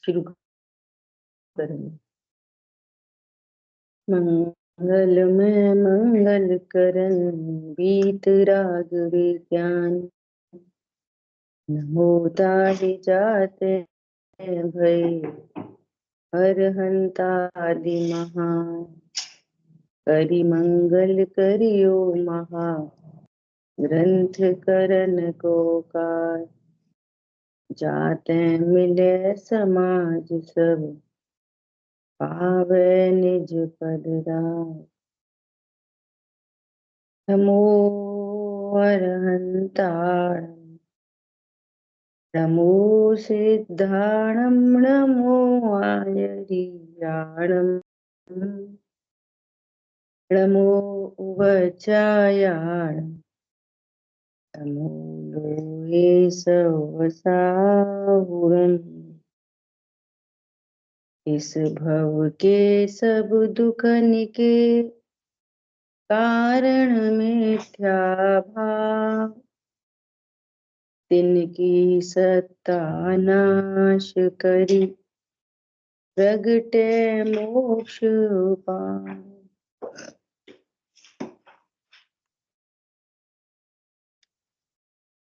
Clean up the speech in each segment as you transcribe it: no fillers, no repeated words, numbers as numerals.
शुरू करेंगे। मंगल में मंगल करन बीत राग विज्ञान, नमो ताहि जाते भय अरहंतादि महान। करि मंगल करियो महा ग्रंथ करन को कार, जाते मिले समाज सब पावे निज पद राज। नमो अरहंताणं नमो सिद्धाणं नमो आयरीयाणं नमो उवचायाणं नमो लोये सवसाहुरम्। इस भव के सब दुख निके कारण मिथ्या भाव, तिनकी सत्ता नाश करी प्रगटे मोक्ष पाए।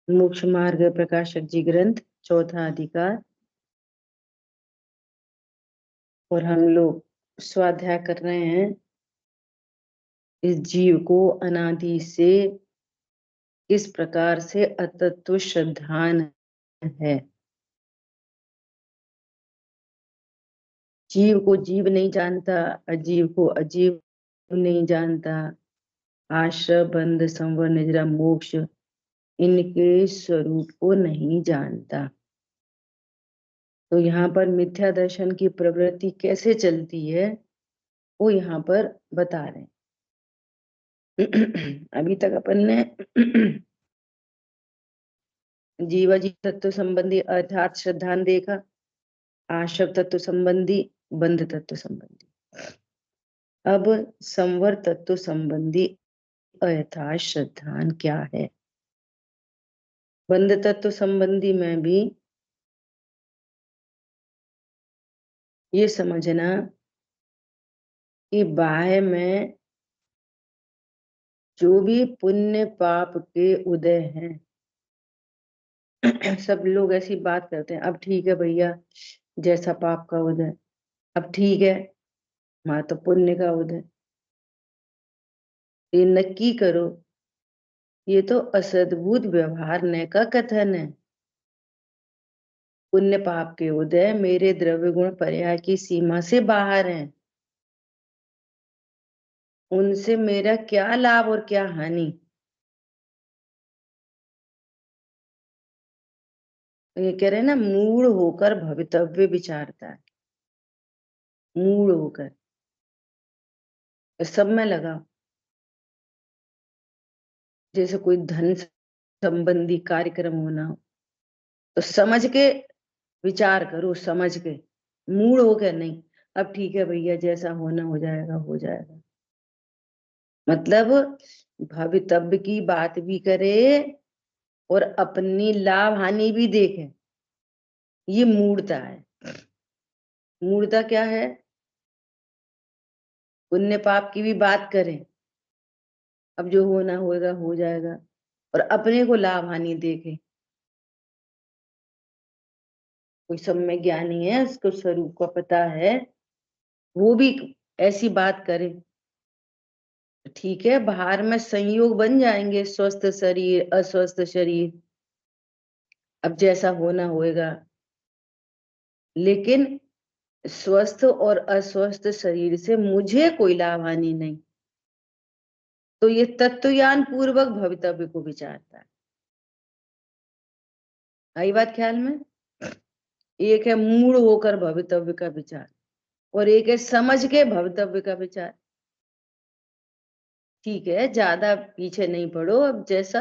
मोक्ष मार्ग प्रकाशक जी ग्रंथ चौथा अधिकार। और हम लोग स्वाध्याय कर रहे हैं इस जीव को अनादि से किस प्रकार से अतत्व श्रद्धान है। जीव को जीव नहीं जानता, अजीव को अजीव नहीं जानता, आश्रय बंध संवर निद्रा मोक्ष इनके स्वरूप को नहीं जानता। तो यहाँ पर मिथ्या दर्शन की प्रवृत्ति कैसे चलती है वो यहाँ पर बता रहे हैं। अभी तक अपन ने जीवाजी तत्व संबंधी अर्थात श्रद्धान देखा, आश्रव तत्व संबंधी, बंध तत्व संबंधी। अब संवर तत्व संबंधी अर्थात श्रद्धान क्या है। बंध तत्व संबंधी में भी ये समझना कि बाह्य में जो भी पुण्य पाप के उदय हैं, सब लोग ऐसी बात करते हैं, अब ठीक है भैया जैसा पाप का उदय, अब ठीक है वहां तो पुण्य का उदय। ये नक्की करो, ये तो असद्भुत व्यवहार ने का कथन है। पुण्य पाप के उदय मेरे द्रव्य गुण पर्याय की सीमा से बाहर हैं, उनसे मेरा क्या लाभ और क्या हानि। तो ये कह रहे हैं ना, मूढ़ होकर भवितव्य विचारता है, मूढ़ होकर सब में लगा। जैसे कोई धन संबंधी कार्यक्रम होना हो तो समझ के विचार करो, समझ के, मूड होकर नहीं। अब ठीक है भैया जैसा होना हो जाएगा हो जाएगा, मतलब भवितव्य की बात भी करे और अपनी लाभ हानि भी देखे। ये मूढ़ता है। मूढ़ता क्या है? पुण्य पाप की भी बात करें, अब जो होना होगा हो जाएगा, और अपने को लाभ हानि देखे। कोई सब में ज्ञानी है, उसको स्वरूप का पता है, वो भी ऐसी बात करे, ठीक है बाहर में संयोग बन जाएंगे, स्वस्थ शरीर अस्वस्थ शरीर, अब जैसा होना होएगा। लेकिन स्वस्थ और अस्वस्थ शरीर से मुझे कोई लाभ हानि नहीं। तो ये तत्वज्ञान पूर्वक भवितव्य को विचारता है। आई बात ख्याल में? एक है मूढ़ होकर भवितव्य का विचार, और एक है समझ के भवितव्य का विचार। ठीक है ज्यादा पीछे नहीं पड़ो, अब जैसा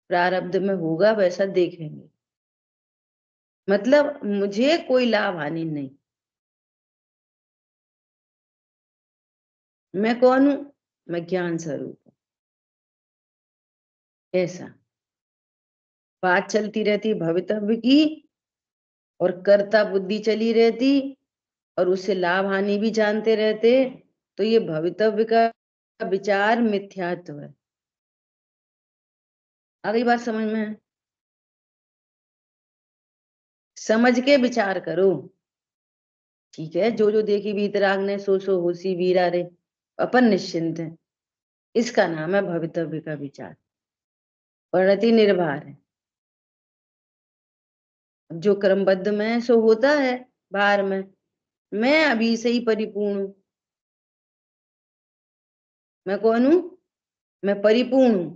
प्रारब्ध में होगा वैसा देखेंगे। मतलब मुझे कोई लाभ हानि नहीं। मैं कौन हूं? मैं ज्ञान स्वरूप हूं। ऐसा बात चलती रहती भवितव्य की और कर्ता बुद्धि चली रहती और उससे लाभ हानि भी जानते रहते, तो ये भवितव्य का विचार मिथ्यात्व है। अगली बात समझ में है? समझ के विचार करो। ठीक है, जो जो देखी वीतराग ने सो होसी वीरा रे, अपन निश्चिंत है। इसका नाम है भवितव्य का विचार, परिणति निर्भर है। जो क्रमबद्ध में सो होता है बाहर में, मैं अभी से ही परिपूर्ण हूं। मैं कौन हूं? मैं परिपूर्ण हूं।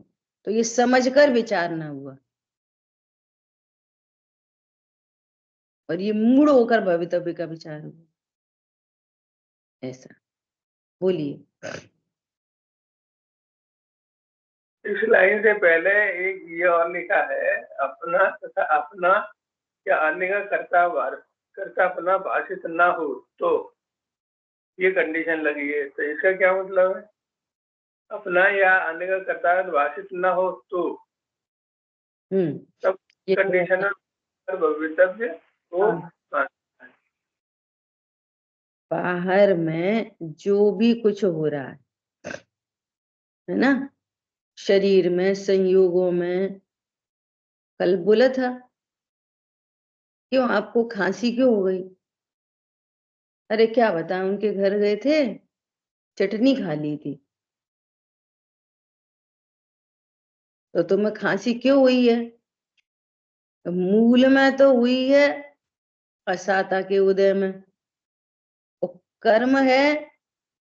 तो ये समझकर विचार ना हुआ, और ये मूड होकर भवितव्य का विचार हुआ। ऐसा बोलिए। इस लाइन से पहले एक ये और लिखा है, अपना तथा अपना या अन्य का कर्ता अपना भाषित ना हो तो, ये कंडीशन लगी है। तो इसका क्या मतलब है? अपना या अन्य का कर्ता भाषित ना हो तो तब ये कंडीशन भवितव्य को बाहर में जो भी कुछ हो रहा है ना, शरीर में, संयोगों में। कल बोला था, क्यों आपको खांसी क्यों हो गई? अरे क्या बताएं, उनके घर गए थे, चटनी खा ली थी, तो तुम्हें खांसी क्यों हुई है? तो मूल में तो हुई है असाता के उदय में। और कर्म है,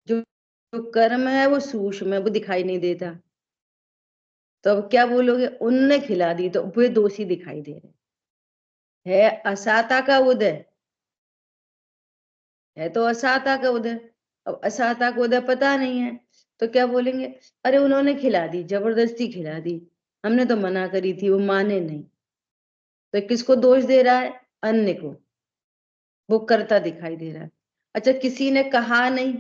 जो जो कर्म है वो सूक्ष्म है, वो दिखाई नहीं देता। तो अब क्या बोलोगे? उनने खिला दी तो वे दोषी दिखाई दे रहे है। असाता का उदय है, तो असाता का उदय। अब असाता का उदय पता नहीं है, तो क्या बोलेंगे? अरे उन्होंने खिला दी, जबरदस्ती खिला दी, हमने तो मना करी थी, वो माने नहीं। तो किसको दोष दे रहा है? अन्य को। वो कर्ता दिखाई दे रहा है। अच्छा, किसी ने कहा नहीं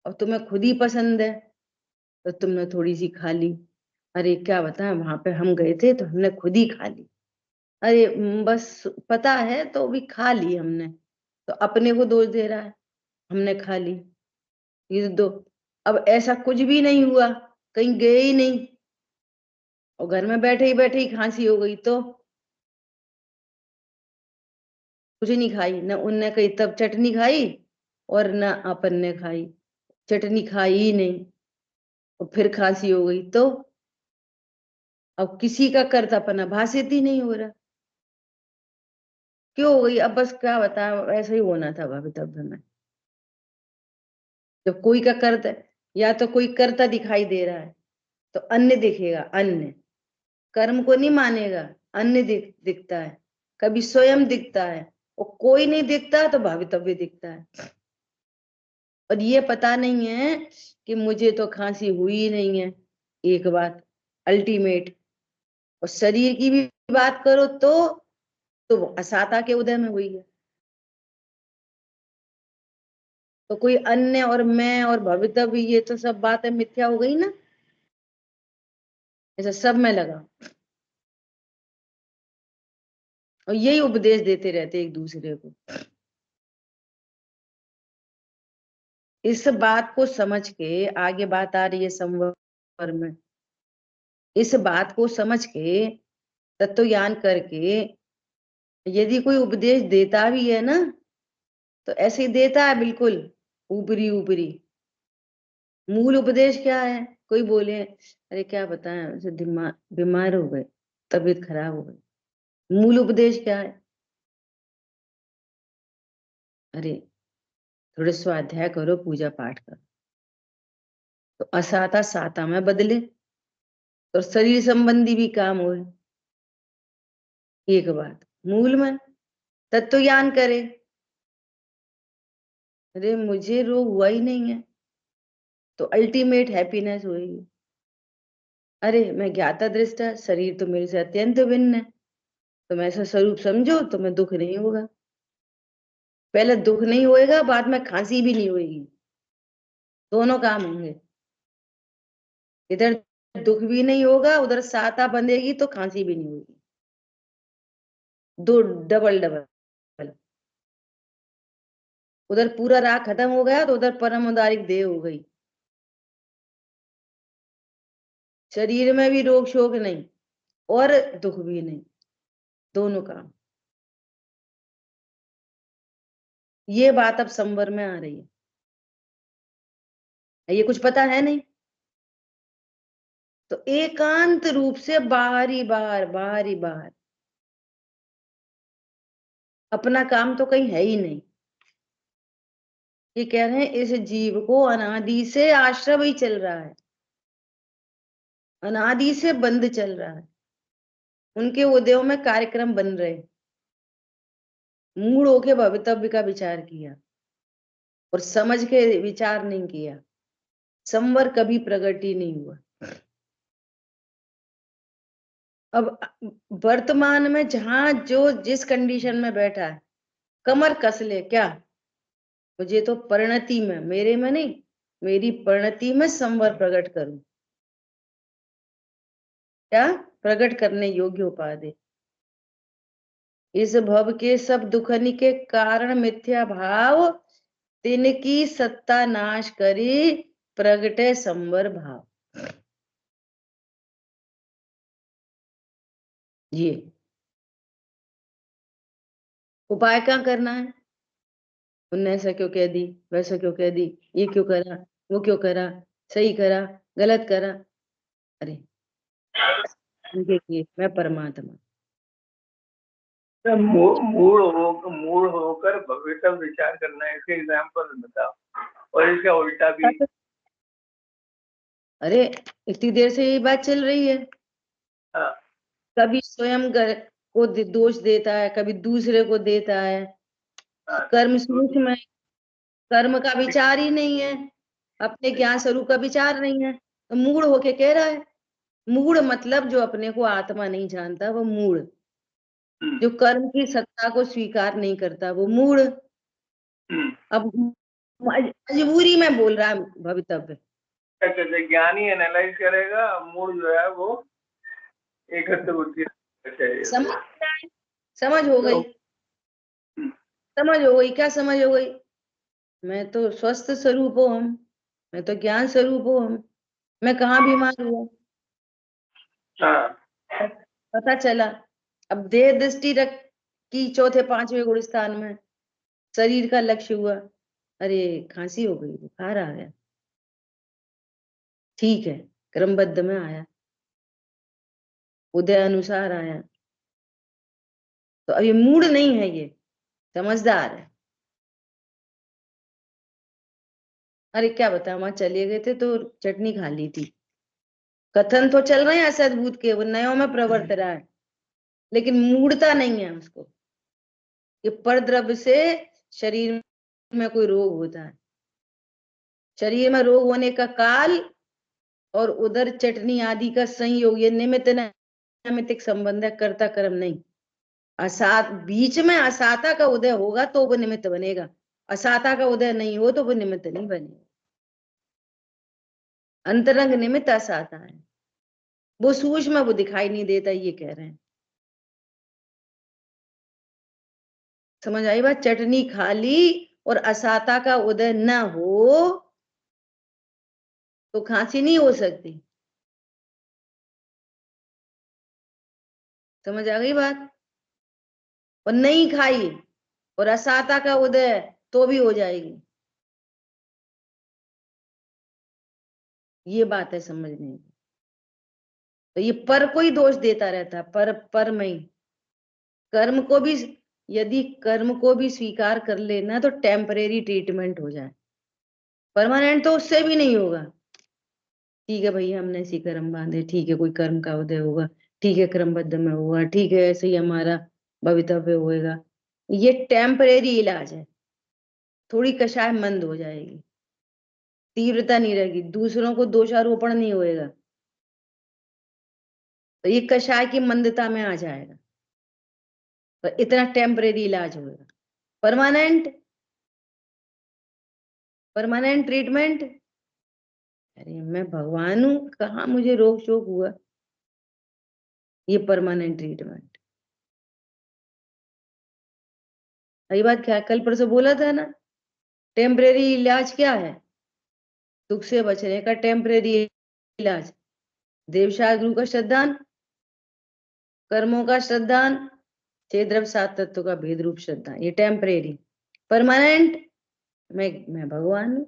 और तुम्हें खुद ही पसंद है, तो तुमने थोड़ी सी खा ली। अरे क्या बताएं, वहां पे हम गए थे तो हमने खुद ही खा ली। अरे बस पता है तो भी खा ली हमने, तो अपने को दोष दे रहा है, हमने खा ली। ये दो। अब ऐसा कुछ भी नहीं हुआ, कहीं गए ही नहीं, और घर में बैठे ही खांसी हो गई, तो कुछ नहीं खाई ना उनने, कही तब चटनी खाई और ना अपन ने खाई। चटनी खाई ही नहीं और फिर खांसी हो गई, तो अब किसी का कर्तापना भाषित ही नहीं हो रहा। क्यों हो गई? अब बस क्या बता, ऐसा ही होना था भवितव्य में। जब कोई का कर्ता, या तो कोई कर्ता दिखाई दे रहा है तो अन्य दिखेगा। अन्य कर्म को नहीं मानेगा, अन्य दिखता है, कभी स्वयं दिखता है, और कोई नहीं दिखता तो भवितव्य दिखता है। और ये पता नहीं है कि मुझे तो खांसी हुई ही नहीं है, एक बात अल्टीमेट। और शरीर की भी बात करो तो वो असाता के उदय में हुई है। तो कोई अन्य और मैं और भवितव्य, ये तो सब बातें मिथ्या हो गई ना। ऐसा सब में लगा, और यही उपदेश देते रहते एक दूसरे को। इस बात को समझ के, आगे बात आ रही है संवर में, इस बात को समझ के, तत्व ज्ञान करके, यदि कोई उपदेश देता भी है ना, तो ऐसे ही देता है, बिल्कुल ऊपरी ऊपरी। मूल उपदेश क्या है? कोई बोले अरे क्या बताएं, ऐसे दिमाग बीमार हो गए, तबीयत खराब हो गई, मूल उपदेश क्या है? अरे थोड़े स्वाध्याय करो, पूजा पाठ करो, तो असाता साता में बदले, तो शरीर संबंधी भी काम हो। एक बात मूल में तत्व ज्ञान करे। अरे मुझे रोग हुआ ही नहीं है, तो अल्टीमेट हैप्पीनेस होगी। अरे मैं ज्ञाता दृष्टा, शरीर तो मेरे से अत्यंत भिन्न है, तो मैं ऐसा स्वरूप समझो, तो मैं दुख नहीं होगा। पहले दुख नहीं होएगा, बाद में खांसी भी नहीं होगी, दोनों काम होंगे। इधर दुख भी नहीं होगा, उधर साता बंधेगी तो खांसी भी नहीं होगी। दो डबल डबल उधर पूरा राग खत्म हो गया तो उधर परम उदारिक देह हो गई। शरीर में भी रोग शोक नहीं और दुख भी नहीं, दोनों काम। ये बात अब संवर में आ रही है, ये कुछ पता है नहीं तो एकांत रूप से बाहर ही बाहर, बाहर ही बाहर, अपना काम तो कहीं है ही नहीं। ये कह रहे हैं इस जीव को अनादि से आश्रम ही चल रहा है, अनादि से बंद चल रहा है, उनके उदयों में कार्यक्रम बन रहे। मूड होके भवितव्य का विचार किया और समझ के विचार नहीं किया, संवर कभी प्रकट ही नहीं हुआ। अब वर्तमान में जहां जो जिस कंडीशन में बैठा है, कमर कस ले क्या, मुझे तो परिणति में, मेरे में नहीं, मेरी परिणति में संवर प्रकट करूं, क्या प्रकट करने योग्य उपाधि। इस भव के सब दुखनि के कारण मिथ्या भाव, तिनकी सत्ता नाश करी, प्रगटे संवर भाव। ये उपाय क्या करना है, उनने ऐसा क्यों कह दी, वैसा क्यों कह दी, ये क्यों करा, वो क्यों करा, सही करा, गलत करा। अरे उनके किए, मैं परमात्मा। मूड होकर भविष्य विचार करना है, इसके एग्जाम्पल बताओ। और इसका उल्टा भी। अरे इतनी देर से यही बात चल रही है। हाँ। कभी स्वयं को दोष देता है, कभी दूसरे को देता है। हाँ, कर्म सूक्ष्म है, कर्म का विचार ही नहीं है, अपने ज्ञान स्वरूप का विचार नहीं है, तो मूड होके कह रहा है। मूड मतलब जो अपने को आत्मा नहीं जानता वो मूड, जो कर्म की सत्ता को स्वीकार नहीं करता वो मूड। अब मजबूरी में बोल रहा है भवितव्य। अच्छा, ज्ञानी एनालाइज करेगा, मूड जो है वो एकत्र होती है। समझ हो गई, समझ हो गई, क्या समझ हो गई, मैं तो स्वस्थ स्वरूप हूँ हम, मैं तो ज्ञान स्वरूप हूँ हम, मैं कहाँ बीमार हुआ। हाँ। पता चला। अब देह दृष्टि रख की चौथे पांचवें गुणस्थान में शरीर का लक्ष्य हुआ, अरे खांसी हो गई, बुखार आ गया, ठीक है, क्रमबद्ध में आया, उदय अनुसार आया, तो अब ये मूड नहीं है, ये समझदार है। अरे क्या बता, वहां चले गए थे तो चटनी खा ली थी। कथन तो चल रहे हैं असद्भुत के, वो नयों में प्रवर्त रहा है, लेकिन मूडता नहीं है उसको। ये परद्रव्य से शरीर में कोई रोग होता है, शरीर में रोग होने का काल और उधर चटनी आदि का संयोग, ये निमित्त नैमित्तिक संबंध है, कर्ता कर्म नहीं। असात बीच में असाता का उदय होगा तो वो निमित्त बनेगा, असाता का उदय नहीं हो तो वो निमित्त नहीं बनेगा। अंतरंग निमित्त असाता है, वो सूक्ष्म, वो दिखाई नहीं देता, ये कह रहे हैं। समझ आई बात, चटनी खा ली और असाता का उदय न हो तो खांसी नहीं हो सकती। समझ आ गई बात, और नहीं खाई और असाता का उदय तो भी हो जाएगी। ये बात है समझने की। तो ये पर को ही दोष देता रहता है, पर में ही। कर्म को भी, यदि कर्म को भी स्वीकार कर लेना तो टेम्परेरी ट्रीटमेंट हो जाए, परमानेंट तो उससे भी नहीं होगा। ठीक है भैया, हमने ऐसी कर्म बांधे, ठीक है, कोई कर्म का उदय होगा, ठीक है, क्रमबद्ध में होगा, ठीक है, ऐसे ही हमारा भवितव्य होएगा। ये टेम्परेरी इलाज है, थोड़ी कषाय मंद हो जाएगी, तीव्रता नहीं रहेगी, दूसरों को दोषारोपण नहीं होएगा, तो ये कषाय की मंदता में आ जाएगा, तो इतना टेम्परेरी इलाज होगा। परमानेंट, परमानेंट ट्रीटमेंट, अरे मैं भगवान हूं, कहाँ मुझे रोग शोक हुआ, ये परमानेंट ट्रीटमेंट। यही बात क्या कल परसों बोला था ना, टेम्परेरी इलाज क्या है? दुख से बचने का टेम्परेरी इलाज। देवशास्त्र गुरु का श्रद्धान, कर्मों का श्रद्धान, 6 द्रव्य 7 तत्व का भेद रूप श्रद्धा, ये टेम्परेरी। परमानेंट, मैं भगवान हूं,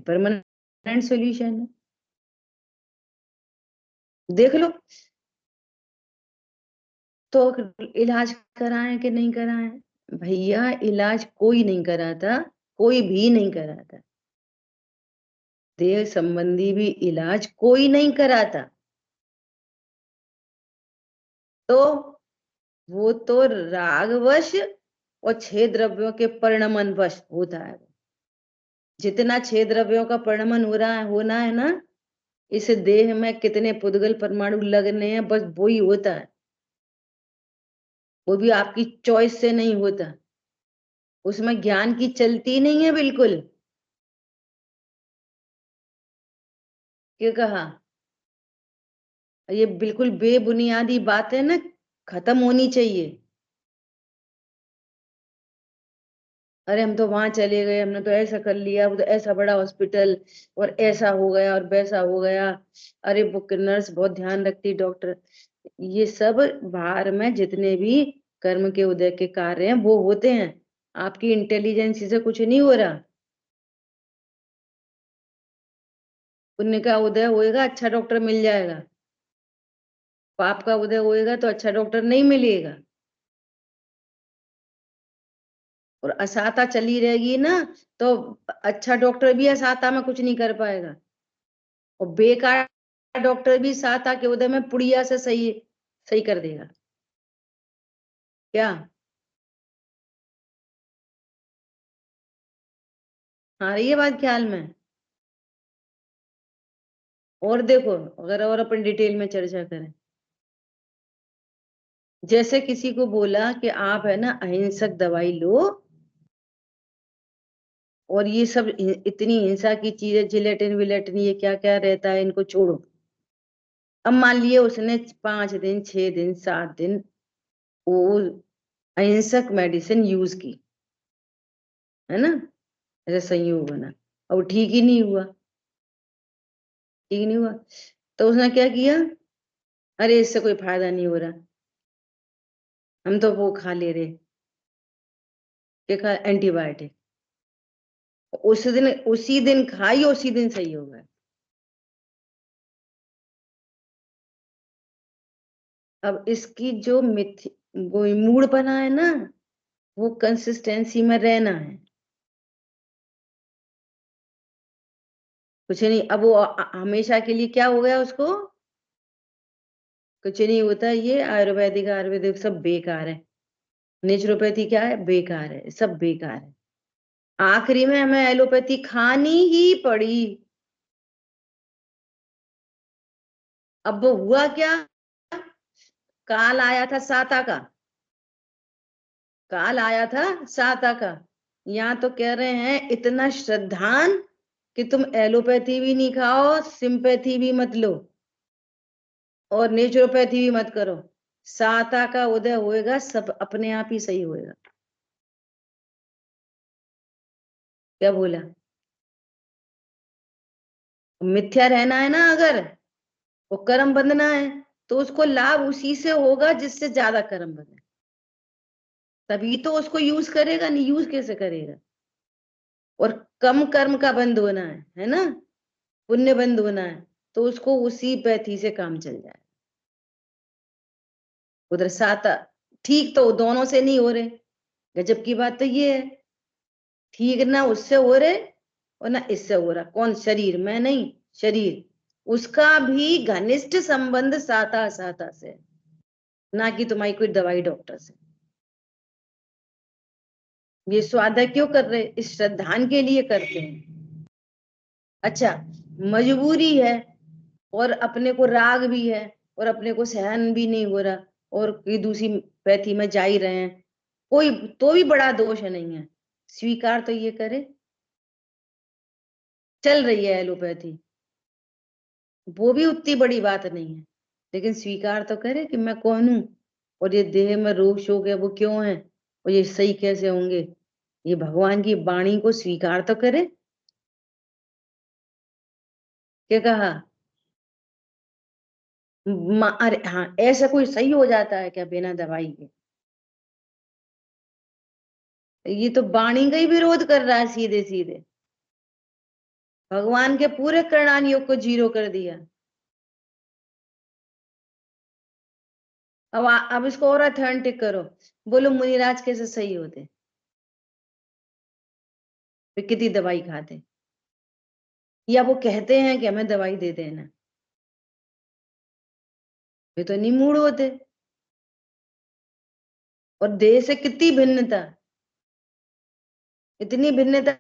परमानेंट सॉल्यूशन है। देख लो। तो इलाज कराएं कि नहीं कराएं? भैया इलाज कोई नहीं कराता, कोई भी नहीं कराता। देह संबंधी भी इलाज कोई नहीं कराता। तो वो तो रागवश और 6 द्रव्यों के परिणमन वश होता है। जितना 6 द्रव्यों का परिणमन होना है ना, इस देह में कितने पुद्गल परमाणु लगने हैं, बस वो ही होता है। वो भी आपकी चॉइस से नहीं होता, उसमें ज्ञान की चलती नहीं है बिल्कुल। क्या कहा? ये बिल्कुल बेबुनियादी बातें ना खत्म होनी चाहिए। अरे हम तो वहां चले गए, हमने तो ऐसा कर लिया, वो तो ऐसा बड़ा हॉस्पिटल, और ऐसा हो गया और वैसा हो गया। अरे वो नर्स बहुत ध्यान रखती, डॉक्टर। ये सब बाहर में जितने भी कर्म के उदय के कार्य हैं वो होते हैं, आपकी इंटेलिजेंस से कुछ नहीं हो रहा। पुण्य का उदय होएगा, अच्छा डॉक्टर मिल जाएगा। पाप का उदय होएगा तो अच्छा डॉक्टर नहीं मिलेगा। और असाता चली रहेगी ना, तो अच्छा डॉक्टर भी असाता में कुछ नहीं कर पाएगा, और बेकार डॉक्टर भी साता के उदय में पुड़िया से सही सही कर देगा। क्या? हाँ, रही है बात ख्याल में? और देखो, अगर और अपन डिटेल में चर्चा करें, जैसे किसी को बोला कि आप है ना अहिंसक दवाई लो, और ये सब इतनी हिंसा की चीजें, जिलेटिन विलेटिन ये क्या क्या रहता है, इनको छोड़ो। अब मान लिए उसने 5 दिन 6 दिन 7 दिन वो अहिंसक मेडिसिन यूज की, है ना, ऐसा संयोग बना, अब वो ठीक ही नहीं हुआ, ठीक नहीं हुआ। तो उसने क्या किया? अरे इससे कोई फायदा नहीं हो रहा, हम तो वो खा ले रहे, क्या खा? एंटीबायोटिक। उसी दिन खाई, उसी दिन सही हो गया। अब इसकी जो वो मूड बना है ना, वो कंसिस्टेंसी में रहना है, कुछ नहीं। अब वो हमेशा के लिए क्या हो गया उसको? कुछ नहीं होता, ये आयुर्वेदिक आयुर्वेदिक सब बेकार है, नेचुरोपैथी क्या है? बेकार है, सब बेकार है। आखिरी में हमें एलोपैथी खानी ही पड़ी। अब वो हुआ क्या? काल आया था साता का, काल आया था साता का। यहाँ तो कह रहे हैं इतना श्रद्धान कि तुम एलोपैथी भी नहीं खाओ, सिंपैथी भी मत लो, और नेचुरोपैथी भी मत करो। साता का उदय होएगा, सब अपने आप ही सही होएगा। क्या बोला? मिथ्या रहना है ना, अगर वो कर्म बंधना है, तो उसको लाभ उसी से होगा जिससे ज्यादा कर्म बंधे, तभी तो उसको यूज करेगा, नहीं यूज कैसे करेगा? और कम कर्म का बंद होना है ना, पुण्य बंद होना है, तो उसको उसी पैथी से काम चल जाए। उधर साता ठीक तो दोनों से नहीं हो रहे, गजब की बात तो ये है, ठीक ना उससे हो रहे और ना इससे हो रहा। कौन? शरीर में नहीं, शरीर उसका भी घनिष्ठ संबंध साता साता से, ना कि तुम्हारी कोई दवाई डॉक्टर से। ये स्वाध्याय क्यों कर रहे? इस श्रद्धान के लिए करते हैं। अच्छा, मजबूरी है, और अपने को राग भी है, और अपने को सहन भी नहीं हो रहा, और कोई दूसरी पैथी में जा ही रहे हैं, कोई तो भी बड़ा दोष नहीं है, स्वीकार तो ये करे। चल रही है एलोपैथी, वो भी उतनी बड़ी बात नहीं है, लेकिन स्वीकार तो करे कि मैं कौन हूं, और ये देह में रोग शोक है वो क्यों है, और ये सही कैसे होंगे। ये भगवान की वाणी को स्वीकार तो करे। क्या कहा? अरे हाँ, ऐसा कोई सही हो जाता है क्या बिना दवाई के? ये तो वाणी का ही विरोध कर रहा है सीधे सीधे। भगवान के पूरे करणान योग को जीरो कर दिया। अब इसको और अथेंटिक करो। बोलो मुनिराज कैसे सही होते? वे कितनी दवाई खाते, या वो कहते हैं कि हमें दवाई दे देना? वे तो नहीं मूड होते। और देह से कितनी भिन्नता, इतनी भिन्नता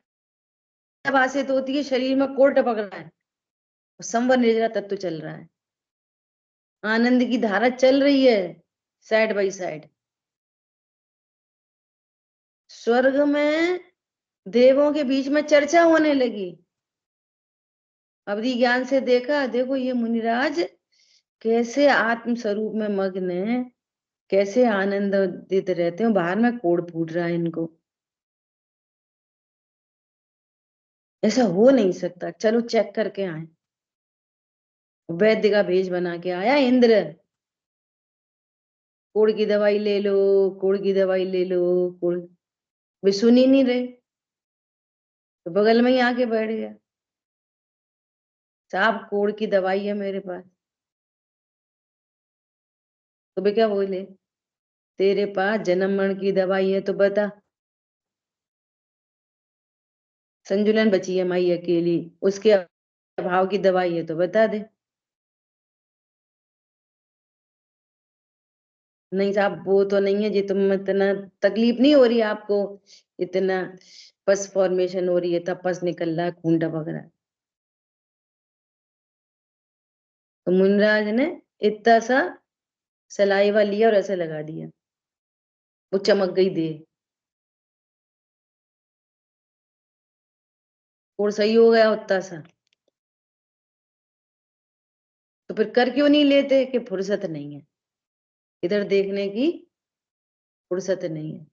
भाषित होती है। शरीर में कोर टपक रहा है, संवर निर्जरा तत्व चल रहा है, आनंद की धारा चल रही है साइड बाय साइड। स्वर्ग में देवों के बीच में चर्चा होने लगी। अवधि ज्ञान से देखा, देखो ये मुनिराज कैसे आत्म स्वरूप में मग्न है, कैसे आनंदित रहते हो, बाहर में कोड़ फूट रहा है इनको। ऐसा हो नहीं सकता, चलो चेक करके आए। वैद्य का भेष बना के आया इंद्र, कोड़ की दवाई ले लो, कोड़ की दवाई ले लो, कोड़। वे सुन ही नहीं रहे, तो बगल में ही आके बैठ गया। साहब कोड़ की दवाई है मेरे पास। तो वे क्या बोले, तेरे पास जन्म मरण की दवाई है तो बता। संजुलन बची है माई अकेली, उसके अभाव की दवाई है तो बता दे। नहीं साहब वो तो नहीं है जी, तुम इतना तकलीफ नहीं हो रही आपको, इतना पस फॉर्मेशन हो रही है, तब पस निकल रहा है, खून टपक रहा है। तो मुनराज ने इतना सा सलाइवा लिया और ऐसे लगा दिया, वो चमक गई देह और सही हो गया उतना सा। तो फिर कर क्यों नहीं लेते कि फुर्सत नहीं है, इधर देखने की फुर्सत नहीं है।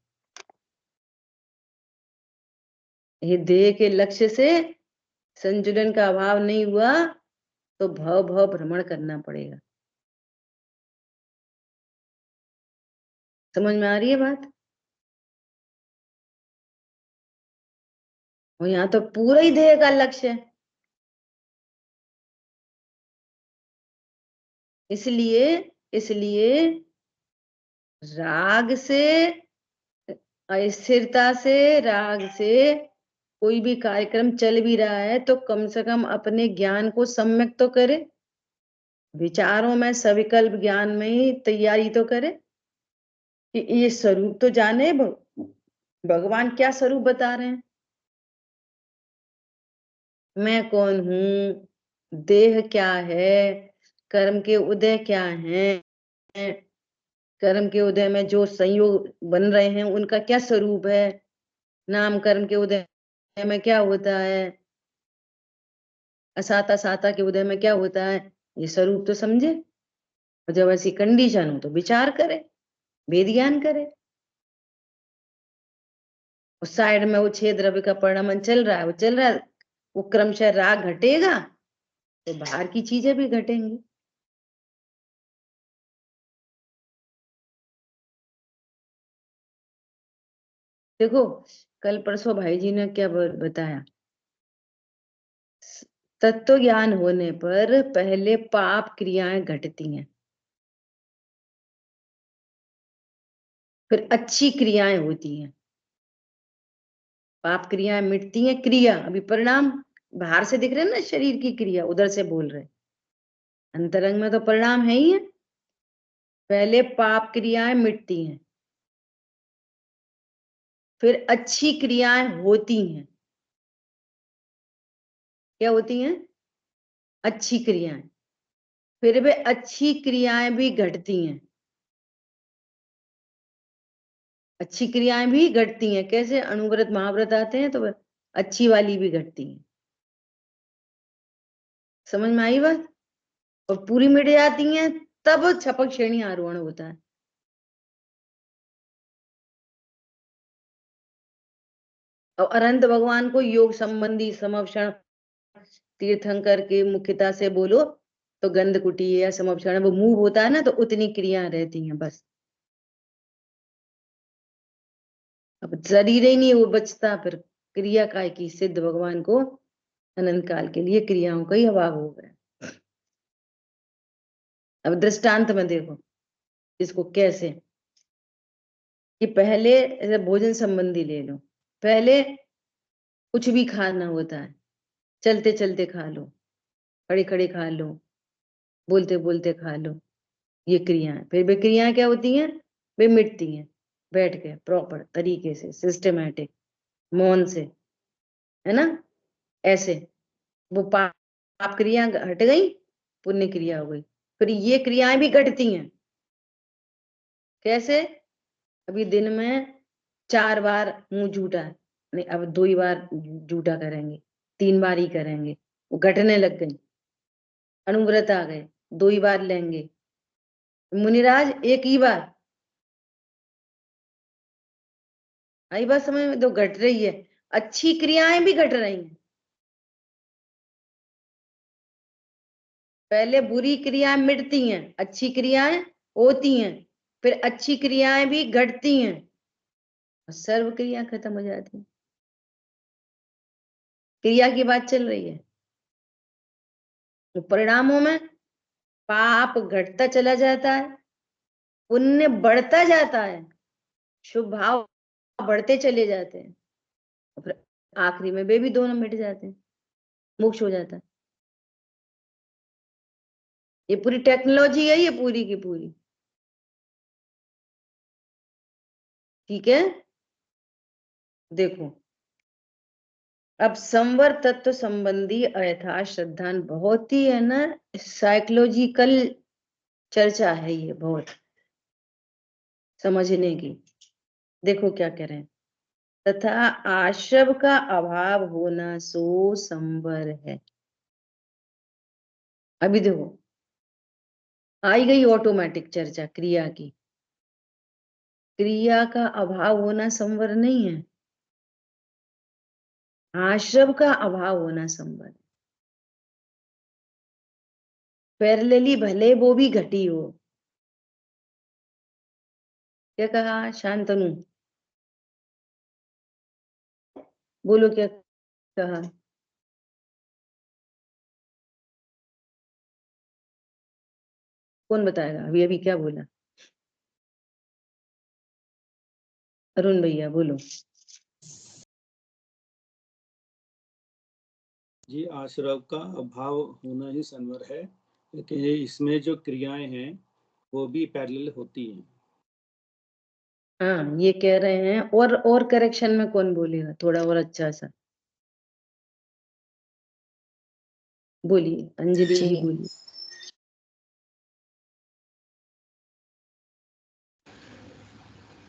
ये देह के लक्ष्य से संतुलन का अभाव नहीं हुआ तो भव भव भ्रमण करना पड़ेगा। समझ में आ रही है बात? और यहाँ तो पूरा ही देह का लक्ष्य है। इसलिए इसलिए राग से, अस्थिरता से, राग से कोई भी कार्यक्रम चल भी रहा है तो कम से कम अपने ज्ञान को सम्यक तो करे, विचारों में सविकल्प ज्ञान में ही तैयारी तो करे कि ये स्वरूप तो जाने, भगवान क्या स्वरूप बता रहे हैं। मैं कौन हूं, देह क्या है, कर्म के उदय क्या हैं, कर्म के उदय में जो संयोग बन रहे हैं उनका क्या स्वरूप है, नाम कर्म के उदय में क्या होता है, असाता साता के उदय में क्या होता है, ये स्वरूप तो समझे। और जब ऐसी कंडीशन हो तो विचार करे, वेद ज्ञान करे। उस साइड में वो छह द्रव्य का परिणमन चल रहा है, वो चल रहा है, वो क्रमशः राग घटेगा तो बाहर की चीजें भी घटेंगी। देखो कल परसों भाई जी ने क्या बताया, तत्व ज्ञान होने पर पहले पाप क्रियाएं घटती हैं, फिर अच्छी क्रियाएं होती हैं। पाप क्रियाएं मिटती हैं, क्रिया अभी परिणाम बाहर से दिख रहे हैं ना, शरीर की क्रिया उधर से बोल रहे, अंतरंग में तो परिणाम है ही है। पहले पाप क्रियाएं मिटती हैं, फिर अच्छी क्रियाएं होती हैं। क्या होती हैं? अच्छी क्रियाएं। फिर वे अच्छी क्रियाएं भी घटती हैं, अच्छी क्रियाएं भी घटती हैं। कैसे? अणुव्रत महाव्रत आते हैं तो अच्छी वाली भी घटती हैं। समझ में आई बात? और पूरी मिट जाती हैं तब छपक श्रेणी आरोहण होता है। और अनंत भगवान को योग संबंधी समवक्षण तीर्थंकर के मुख्यता से बोलो तो गंध कुटी या समवक्षण वो मूव होता है ना, तो उतनी क्रिया रहती हैं बस। अब शरीर ही नहीं वो बचता, फिर क्रिया काय की। सिद्ध भगवान को अनंत काल के लिए क्रियाओं का ही अभाव हो गया। अब दृष्टांत में देखो इसको कैसे, कि पहले ऐसे भोजन संबंधी ले लो, पहले कुछ भी खाना होता है, चलते चलते खा लो, खड़े खड़े खा लो, बोलते बोलते खा लो, ये क्रियाएं। फिर वे क्रियाएं क्या होती हैं, वे मिटती हैं बैठ के प्रॉपर तरीके से, सिस्टमैटिक, मौन से, है ना। ऐसे वो पाप क्रिया हट गई, पुण्य क्रिया हो गई। फिर ये क्रियाएं भी घटती हैं। कैसे, अभी दिन में 4 बार मुंह झूठा है, नहीं अब 2 ही बार झूठा करेंगे, 3 बार ही करेंगे, वो घटने लग गई। अनुव्रत आ गए, 2 ही बार लेंगे। मुनिराज 1 ही बार, आई बात समझ में, तो घट रही है। अच्छी क्रियाएं भी घट रही हैं। पहले बुरी क्रियाएं मिटती हैं, अच्छी क्रियाएं होती हैं, फिर अच्छी क्रियाएं भी घटती हैं, सर्व क्रिया खत्म हो जाती है। क्रिया की बात चल रही है। तो परिणामों में पाप घटता चला जाता है, पुण्य बढ़ता जाता है, शुभ भाव बढ़ते चले जाते हैं, और फिर आखिरी में वे भी दोनों मिट जाते हैं, मोक्ष हो जाता है। ये पूरी टेक्नोलॉजी है, ये पूरी की पूरी। ठीक है, देखो अब संवर तत्व संबंधी अयथार्थ श्रद्धान बहुत ही है ना, साइकोलॉजिकल चर्चा है ये, बहुत समझने की। देखो क्या कह रहे हैं, तथा आश्रव का अभाव होना सो संवर है। अभी देखो आई गई ऑटोमेटिक चर्चा क्रिया की। क्रिया का अभाव होना संवर नहीं है, आश्रव का अभाव होना संवर है। पैरेलली भले वो भी घटी हो। क्या कहा शांतनु, बोलो क्या कहा। कौन बताएगा, अभी अभी क्या बोला अरुण भैया, बोलो। जी, आश्रव का अभाव होना ही संवर है, लेकिन इसमें जो क्रियाएं हैं वो भी पैरेलल होती हैं। हाँ ये कह रहे हैं, और करेक्शन में कौन बोलेगा थोड़ा और अच्छा सा, बोलिए अंजलि जी जी बोलिए।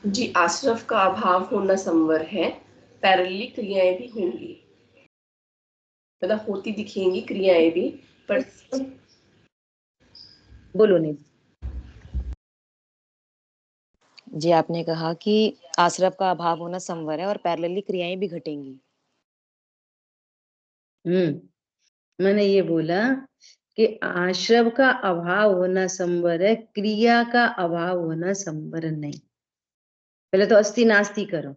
जी, आश्रव का अभाव होना संवर है, पैरेलली क्रियाएं भी होंगी, मतलब होती दिखेंगी क्रियाएं भी, पर बोलो नहीं। जी, आपने कहा कि आश्रव का अभाव होना संवर है और पैरेलली क्रियाएं भी घटेंगी। मैंने ये बोला कि आश्रव का अभाव होना संवर है, क्रिया का अभाव होना संवर नहीं। पहले तो अस्ति नास्ति करो,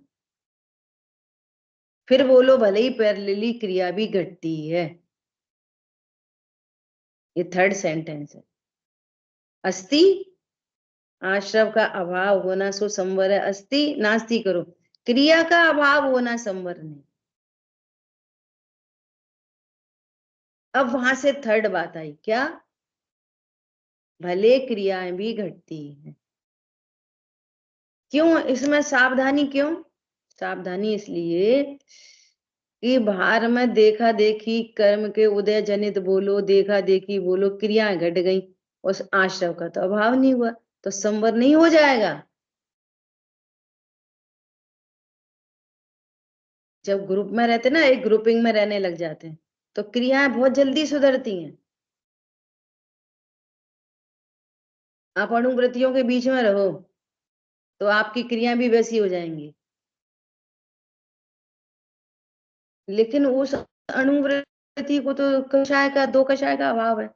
फिर बोलो भले ही पैरेलली क्रिया भी घटती है। ये थर्ड सेंटेंस है। अस्ति, आश्रव का अभाव होना सो संवर है, अस्ति नास्ति करो, क्रिया का अभाव होना संवर नहीं। अब वहां से थर्ड बात आई, क्या, भले क्रियाएं भी घटती हैं। क्यों इसमें सावधानी, क्यों सावधानी, इसलिए कि बाहर में देखा देखी कर्म के उदय जनित बोलो, देखा देखी बोलो, क्रियाएं घट गई, उस आश्रव का तो अभाव नहीं हुआ, तो संवर नहीं हो जाएगा। जब ग्रुप में रहते ना, एक ग्रुपिंग में रहने लग जाते हैं, तो क्रियाएं बहुत जल्दी सुधरती हैं। आप अनुवृत्तियों के बीच में रहो तो आपकी क्रियाएं भी वैसी हो जाएंगी। लेकिन उस अनुवृत्ति को तो कषाय का, दो कषाय का अभाव है,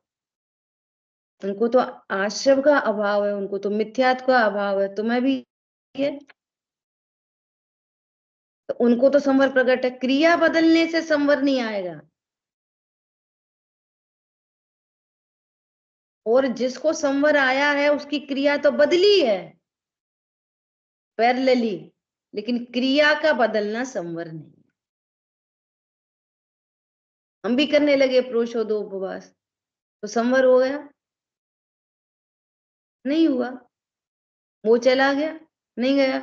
उनको तो आश्रव का अभाव है, उनको तो मिथ्यात्व का अभाव है, तुम्हें भी है। तो उनको तो संवर प्रकट है, क्रिया बदलने से संवर नहीं आएगा। और जिसको संवर आया है उसकी क्रिया तो बदली है पैरेलली, लेकिन क्रिया का बदलना संवर नहीं। हम भी करने लगे प्रोषोदोपवास, तो संवर हो गया? नहीं हुआ। वो चला गया? नहीं गया।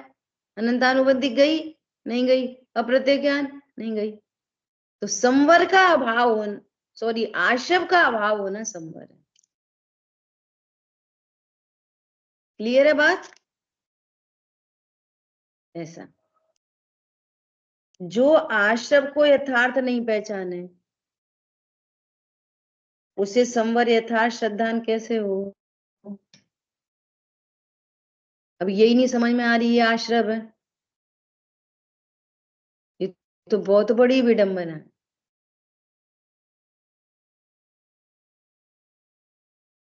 अनंतानुबंधी गई? नहीं गई। अप्रत्यय ज्ञान? नहीं गई। तो संवर का अभाव होना, सॉरी, आश्रव का अभाव होना संवर है। क्लियर है बात? ऐसा जो आश्रव को यथार्थ नहीं पहचाने उसे संवर यथार्थ श्रद्धान कैसे हो? अब यही नहीं समझ में आ रही है आश्रव है, ये तो बहुत बड़ी विडंबना है।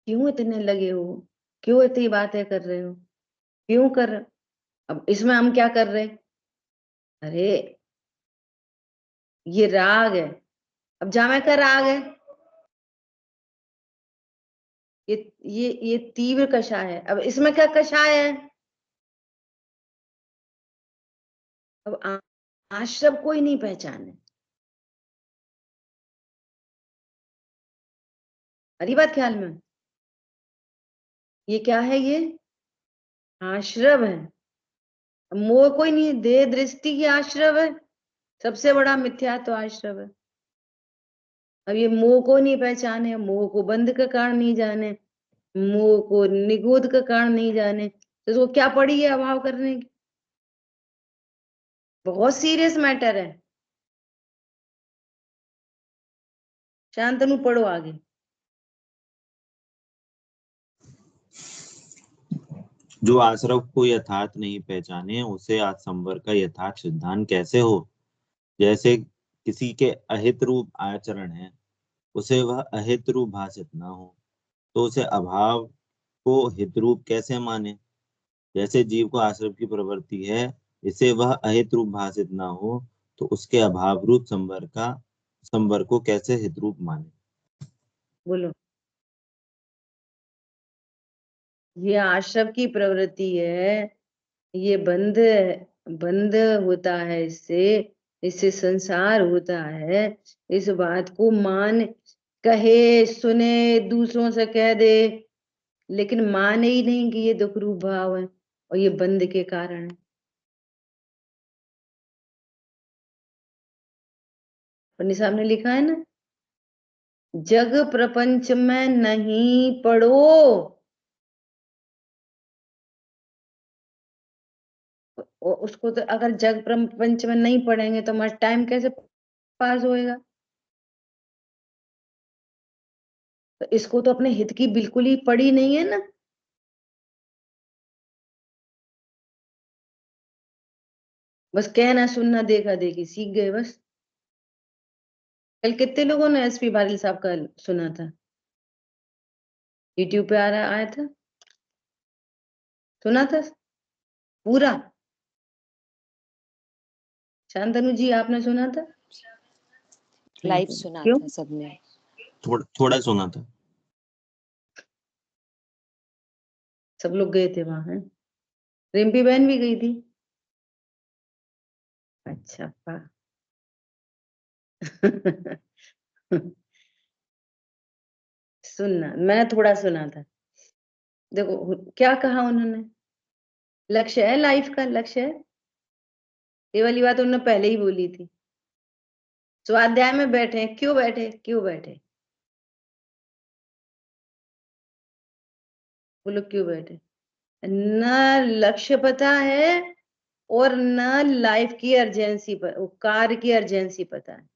क्यों इतने लगे हो? क्यों इतनी बातें कर रहे हो? क्यों कर रहे हो? अब इसमें हम क्या कर रहे हैं? अरे ये राग है, अब जामे का राग है, ये तीव्र कषाय है। अब इसमें क्या कषाय है? अब आश्रव कोई नहीं पहचाने। अरे बात ख्याल में, ये क्या है? ये आश्रव है। मोह कोई नहीं, देह दृष्टि की आश्रव है, सबसे बड़ा मिथ्या तो आश्रव है। अब ये मोह को नहीं पहचाने, मोह को बंध का कारण नहीं जाने, मोह को निगोद का कारण नहीं जाने, तो इसको क्या पड़ी है अभाव करने की? बहुत सीरियस मैटर है। शांतनु पढ़ो आगे। जो आश्रव को यथार्थ नहीं पहचाने उसे आसंवर का यथार्थ सिद्धांत कैसे हो? जैसे किसी के अहित रूप आचरण है, उसे वह अहित रूप भाषित न हो तो उसे अभाव को हित रूप कैसे माने? जैसे जीव को आश्रव की प्रवृत्ति है, इसे वह अहित रूप भाषित न हो तो उसके अभाव रूप संवर को कैसे हित रूप माने? बोलो। ये आश्रव की प्रवृत्ति है, ये बंध बंध होता है, इससे संसार होता है। इस बात को मान, कहे सुने, दूसरों से कह दे, लेकिन माने ही नहीं कि ये दुख रूप भाव है और ये बंध के कारण है। अपने सामने लिखा है ना, जग प्रपंच में नहीं पड़ो। उसको तो अगर जग प्रपंच में नहीं पढ़ेंगे तो हमारा टाइम कैसे पास होएगा? तो इसको तो अपने हित की बिल्कुल ही पड़ी नहीं है ना। बस कहना सुनना देखा देखी सीख गए बस। कल कितने लोगों ने एसपी बारिल साहब का सुना था? यूट्यूब पे आया था, सुना था पूरा? शांतनु जी आपने सुना था? लाइव सुना क्यों? था सबने। थोड़ा सुना था। सब लोग गए थे वहां हैं? रिम्पी बहन भी गई थी? अच्छा सुनना, मैं थोड़ा सुना था। देखो क्या कहा उन्होंने, लक्ष्य है लाइफ का, लक्ष्य है। ये वाली बात उन्होंने पहले ही बोली थी। स्वाध्याय में बैठे, क्यों बैठे? क्यों बैठे? बोलो क्यों बैठे? न लक्ष्य पता है और न लाइफ की अर्जेंसी, पर कार्य की अर्जेंसी पता है,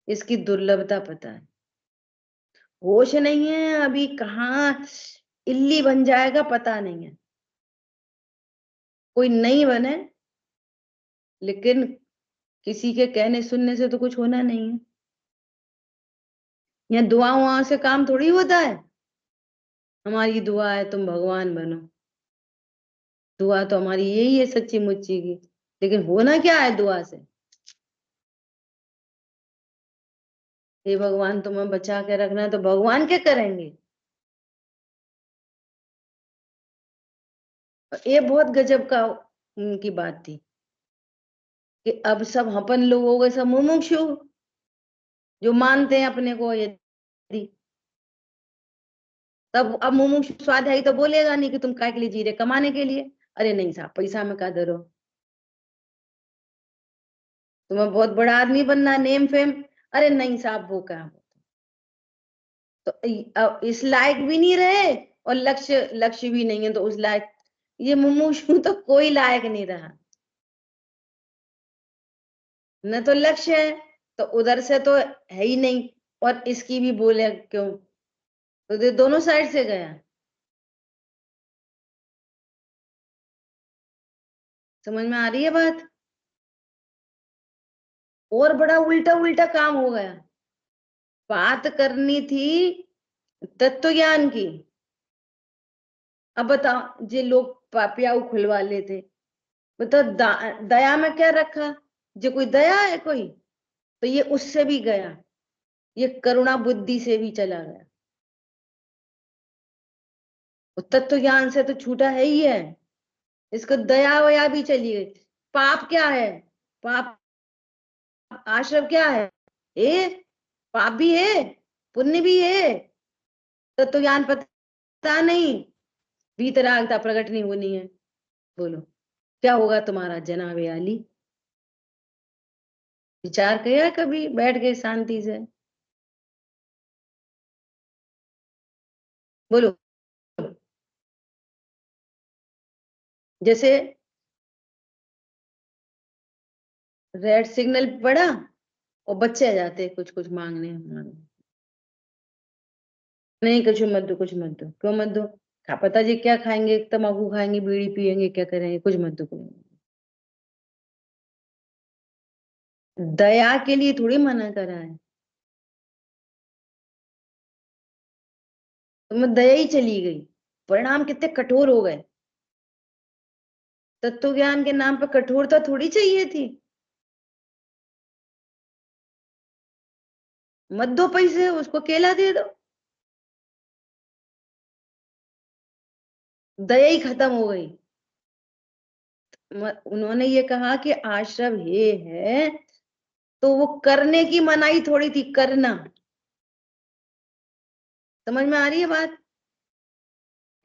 इसकी दुर्लभता पता है। होश नहीं है, अभी कहाँ इल्ली बन जाएगा पता नहीं है। कोई नहीं बने, लेकिन किसी के कहने सुनने से तो कुछ होना नहीं है। यहाँ दुआ वहां से काम थोड़ी होता है। हमारी दुआ है तुम भगवान बनो, दुआ तो हमारी यही है सच्ची मुच्ची की, लेकिन होना क्या है दुआ से? हे भगवान तुम्हें बचा के रखना है, तो भगवान क्या करेंगे? ये बहुत गजब का उनकी बात थी कि अब सब अपन लोग हो गए सब मुमुक्षु, जो मानते हैं अपने को यदि, तब अब मुमुक्षु स्वाध्यायी तो बोलेगा नहीं कि तुम काय के लिए जी रहे, कमाने के लिए? अरे नहीं साहब, पैसा में का दरो, तुम्हें बहुत बड़ा आदमी बनना, नेम फेम, अरे नहीं साहब वो क्या, तो अब इस लायक भी नहीं रहे और लक्ष्य लक्ष्य भी नहीं है, तो उस लायक ये मुमुक्षु तो कोई लायक नहीं रहा। न तो लक्ष्य है तो उधर से तो है ही नहीं, और इसकी भी बोले क्यों, तो ये दोनों साइड से गया। समझ में आ रही है बात? और बड़ा उल्टा उल्टा काम हो गया। बात करनी थी तत्व ज्ञान की, अब बताओ जे लोग पापियाऊ खुलवा लेते, बताओ दया में क्या रखा? जो कोई दया है कोई? तो ये उससे भी गया, ये करुणा बुद्धि से भी चला गया, तत्व ज्ञान से तो छूटा है ही है, इसको दया वया भी चली गई। पाप क्या है? पाप आश्रम क्या है? ए पाप भी है, पुण्य भी है, तत्व ज्ञान पता नहीं, वीतरागता प्रकट नहीं होनी है। बोलो क्या होगा तुम्हारा जनाब आली? विचार किया कभी बैठ गए शांति से? बोलो। जैसे रेड सिग्नल पड़ा और बच्चे आ जाते कुछ कुछ मांगने, नहीं कुछ मत दो, कुछ मत दो, क्यों मत दो? क्या पता जी क्या खाएंगे, तम्बाकू खाएंगे, बीड़ी पियेंगे, क्या करेंगे, कुछ मत दो, कुछ मत दो। दया के लिए थोड़ी मना करा है, तुम्हें दया ही चली गई, परिणाम कितने कठोर हो गए। तत्व ज्ञान के नाम पर कठोरता थोड़ी चाहिए थी। मत दो पैसे, उसको केला दे दो, दया ही खत्म हो गई। उन्होंने ये कहा कि आश्रम ये है, तो वो करने की मनाही थोड़ी थी, करना। समझ में आ रही है बात?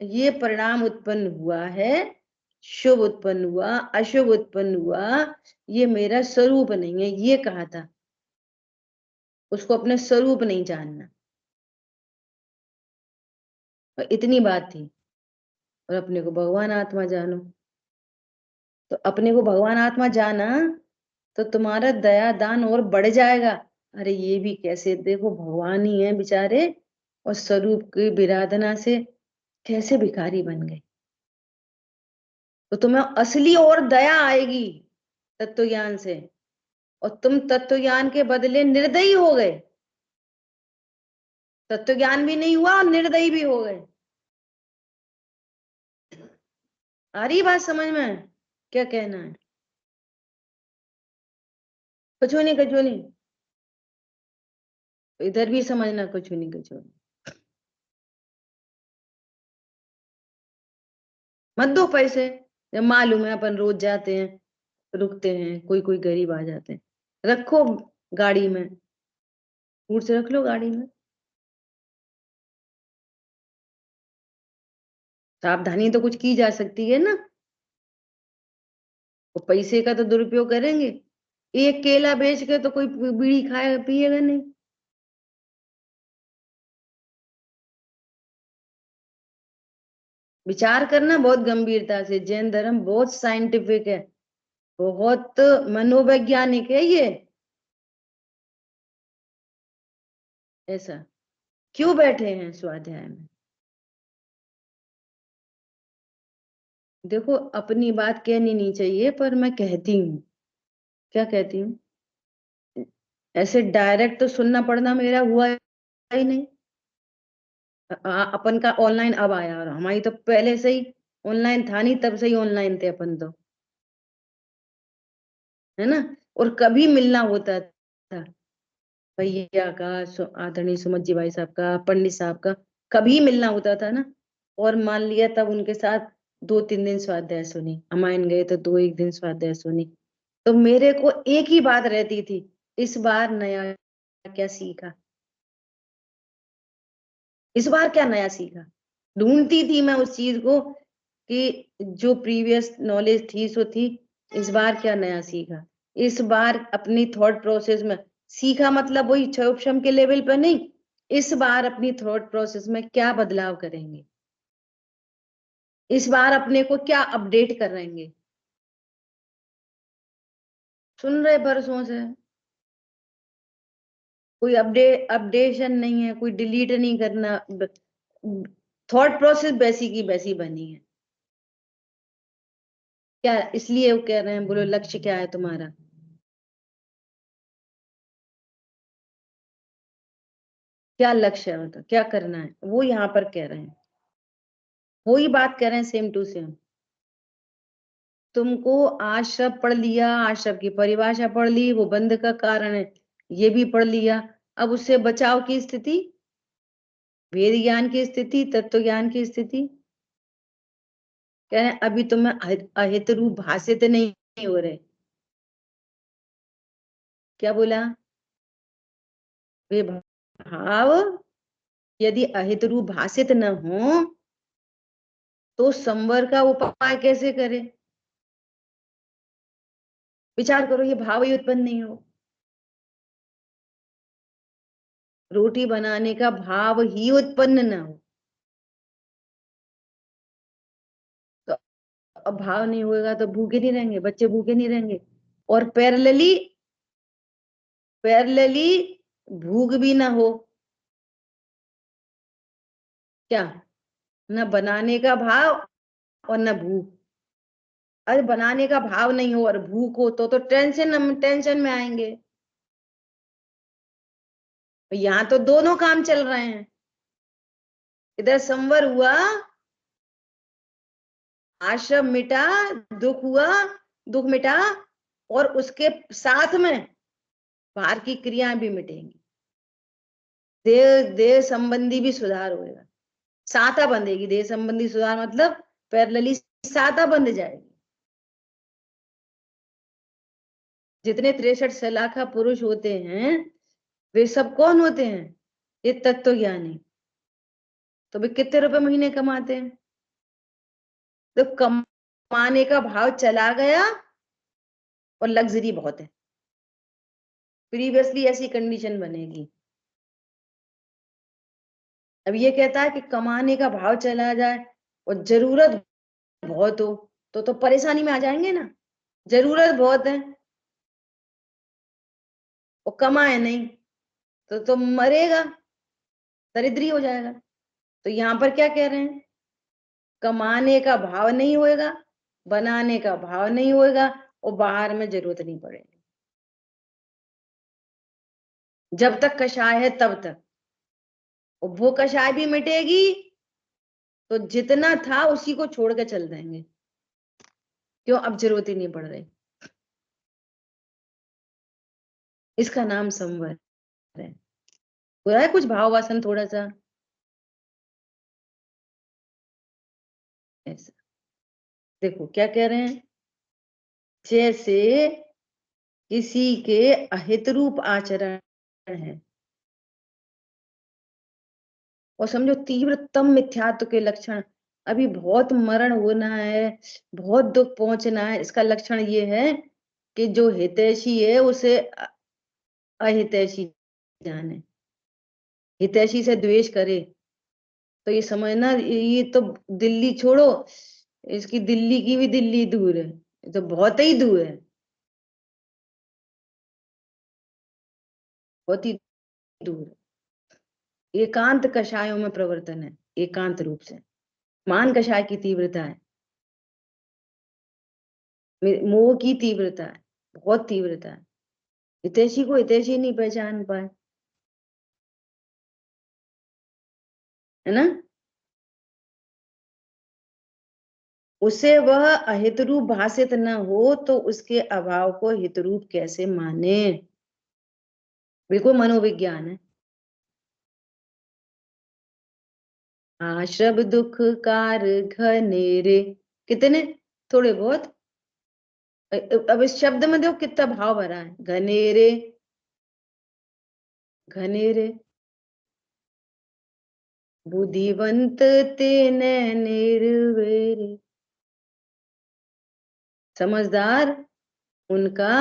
ये परिणाम उत्पन्न हुआ है, शुभ उत्पन्न हुआ, अशुभ उत्पन्न हुआ, ये मेरा स्वरूप नहीं है, ये कहा था। उसको अपने स्वरूप नहीं जानना, और इतनी बात थी। और अपने को भगवान आत्मा जानो, तो अपने को भगवान आत्मा जाना तो तुम्हारा दया दान और बढ़ जाएगा। अरे ये भी कैसे, देखो भगवान ही है बेचारे, और स्वरूप की विराधना से कैसे भिखारी बन गए, तो तुम्हें असली और दया आएगी तत्व ज्ञान से, और तुम तत्व ज्ञान के बदले निर्दयी हो गए, तत्व ज्ञान भी नहीं हुआ और निर्दयी भी हो गए। आ रही बात समझ में? क्या कहना है? कुछ नहीं, कुछ नहीं, इधर भी समझना, कुछ नहीं, कुछ नहीं, मत दो पैसे। जब मालूम है अपन रोज जाते हैं, रुकते हैं, कोई कोई गरीब आ जाते हैं, रखो गाड़ी में, फूट से रख लो गाड़ी में। सावधानी तो कुछ की जा सकती है ना, वो पैसे का तो दुरुपयोग करेंगे। एक केला बेच के तो कोई बीड़ी खाए पिएगा नहीं। विचार करना बहुत गंभीरता से, जैन धर्म बहुत साइंटिफिक है, बहुत मनोवैज्ञानिक है ये। ऐसा क्यों बैठे हैं स्वाध्याय में? देखो अपनी बात कहनी नहीं चाहिए, पर मैं कहती हूँ। क्या कहती हूँ? ऐसे डायरेक्ट तो सुनना पढ़ना मेरा हुआ ही नहीं। अपन का ऑनलाइन अब आया, और हमारी तो पहले से ही ऑनलाइन था नहीं, तब से ही ऑनलाइन थे अपन तो, है ना। और कभी मिलना होता था भैया का, आदरणीय सुमत जी भाई साहब का, पंडित साहब का, कभी मिलना होता था ना, और मान लिया तब उनके साथ 2-3 दिन स्वाध्याय सुनी, अमायन गए तो 2-1 दिन स्वाध्याय सुनी, तो मेरे को एक ही बात रहती थी, इस बार नया क्या सीखा, इस बार क्या नया सीखा। ढूंढती थी मैं उस चीज को कि जो प्रीवियस नॉलेज थी सो थी, इस बार क्या नया सीखा, इस बार अपनी थॉट प्रोसेस में सीखा, मतलब वही क्षोभक्षम के लेवल पर नहीं, इस बार अपनी थॉट प्रोसेस में क्या बदलाव करेंगे, इस बार अपने को क्या अपडेट करेंगे। सुन रहे बरसों से कोई अपडेशन नहीं है, कोई डिलीट नहीं करना, थॉट प्रोसेस वैसी की वैसी बनी है। क्या इसलिए वो कह रहे हैं, बोलो लक्ष्य क्या है तुम्हारा, क्या लक्ष्य है, मतलब क्या करना है, वो यहाँ पर कह रहे हैं, वही बात कह रहे हैं सेम टू सेम। तुमको आश्रम पढ़ लिया, आश्रम की परिभाषा पढ़ ली, वो बंध का कारण है ये भी पढ़ लिया, अब उससे बचाव की स्थिति, वेद ज्ञान की स्थिति, तत्व ज्ञान की स्थिति, कह रहे हैं अभी तुम्हें अहित रूप भाषित नहीं हो रहे। क्या बोला, वे भाव यदि अहित रूप भाषित न हो तो संवर का उपाय कैसे करे। विचार करो, ये भाव ही उत्पन्न नहीं हो, रोटी बनाने का भाव ही उत्पन्न न हो, तो अब भाव नहीं होगा तो भूखे नहीं रहेंगे, बच्चे भूखे नहीं रहेंगे। और पैरेलली भूख भी ना हो, क्या, न बनाने का भाव और न भूख। अरे बनाने का भाव नहीं हो और भूख हो तो टेंशन में आएंगे। यहाँ तो दोनों काम चल रहे हैं, इधर संवर हुआ, आश्रम मिटा, दुख हुआ, दुख मिटा, और उसके साथ में बाहर की क्रियाएं भी मिटेंगी, देह संबंधी भी सुधार होगा, साता बंधेगी, देह संबंधी सुधार मतलब पैरेलली साता बंध जाएगी। जितने 63 सलाखा पुरुष होते हैं वे सब कौन होते हैं, ये तत्व ज्ञानी। तो वे कितने रुपए महीने कमाते हैं, तो कमाने का भाव चला गया और लग्जरी बहुत है, प्रीवियसली ऐसी कंडीशन बनेगी। अब ये कहता है कि कमाने का भाव चला जाए और जरूरत बहुत हो तो परेशानी में आ जाएंगे ना, जरूरत बहुत है और कमाए नहीं तो मरेगा, दरिद्री हो जाएगा। तो यहाँ पर क्या कह रहे हैं, कमाने का भाव नहीं होएगा, बनाने का भाव नहीं होएगा, और बाहर में जरूरत नहीं पड़ेगी। जब तक कषाय है तब तक, और वो कषाय भी मिटेगी तो जितना था उसी को छोड़ के चल देंगे, क्यों, अब जरूरत ही नहीं पड़ रही। इसका नाम संवर है। हो रहा है कुछ भाव वासन थोड़ा सा ऐसा। देखो क्या कह रहे हैं, जैसे किसी के अहित रूप आचरण है, और समझो तीव्रतम मिथ्यात्व के लक्षण, अभी बहुत मरण होना है, बहुत दुख पहुंचना है, इसका लक्षण ये है कि जो हितैषी है उसे अहितैषी जाने, हितैषी से द्वेष करे, तो ये समझना ये तो दिल्ली छोड़ो, इसकी दिल्ली की भी दिल्ली दूर है, ये तो बहुत ही दूर है, बहुत ही दूर। एकांत कषायों में प्रवर्तन है, एकांत रूप से मान कषाय की तीव्रता है, मोह की तीव्रता है, बहुत तीव्रता है, हितैषी को हितैषी नहीं पहचान पाए, है ना। उसे वह अहितरूप भाषित न हो तो उसके अभाव को हितरूप कैसे माने। बिल्कुल मनोविज्ञान है। आश्रब दुख कार घनेरे, कितने थोड़े बहुत। अब इस शब्द में देखो कितना भाव भरा है। घनेरे, घनेरे, बुद्धिवंत तेने निर्वेरे, समझदार उनका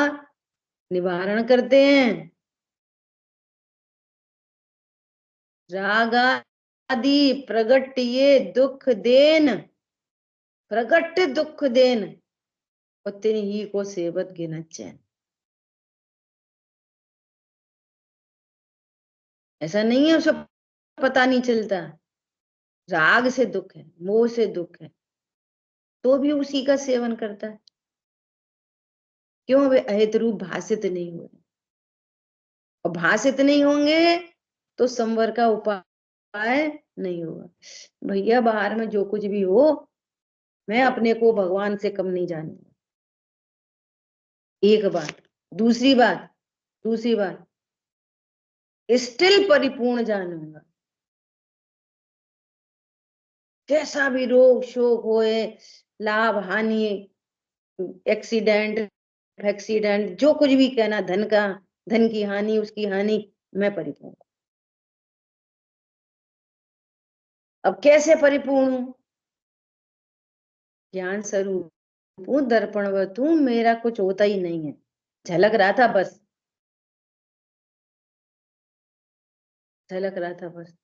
निवारण करते हैं। राग आदि प्रगट ये दुख देन, प्रगट दुख देन, उतनी ही को सेवत गिनत चैन। ऐसा नहीं है उसे पता नहीं चलता, राग से दुख है, मोह से दुख है, तो भी उसी का सेवन करता है। क्यों? वे अहित रूप भाषित नहीं हो रहे, और भाषित नहीं होंगे तो संवर का उपाय नहीं होगा। भैया बाहर में जो कुछ भी हो, मैं अपने को भगवान से कम नहीं जानूंगा, एक बात। दूसरी बात, दूसरी बात, स्टिल परिपूर्ण जानूंगा। कैसा भी रोग शोक होए, लाभ हानि, एक्सीडेंट एक्सीडेंट, जो कुछ भी कहना, धन का, धन की हानि, उसकी हानि, मैं परिपूर्ण। अब कैसे परिपूर्ण हूं? ज्ञान स्वरूप हूं, दर्पणवत हूं, मेरा कुछ होता ही नहीं है, झलक रहा था बस, झलक रहा था बस।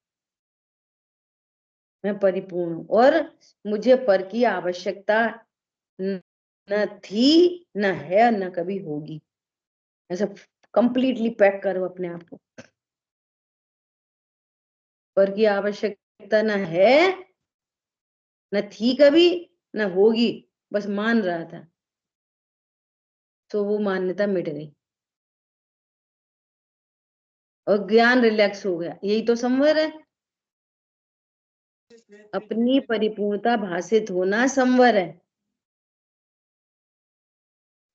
मैं परिपूर्ण हूं और मुझे पर की आवश्यकता न थी, न है, न कभी होगी। ऐसा कंप्लीटली पैक करो अपने आप को। पर की आवश्यकता न है, न थी कभी, न होगी, बस मान रहा था, तो वो मान्यता मिट गई और ज्ञान रिलैक्स हो गया। यही तो संवर है। अपनी परिपूर्णता भाषित होना संवर है।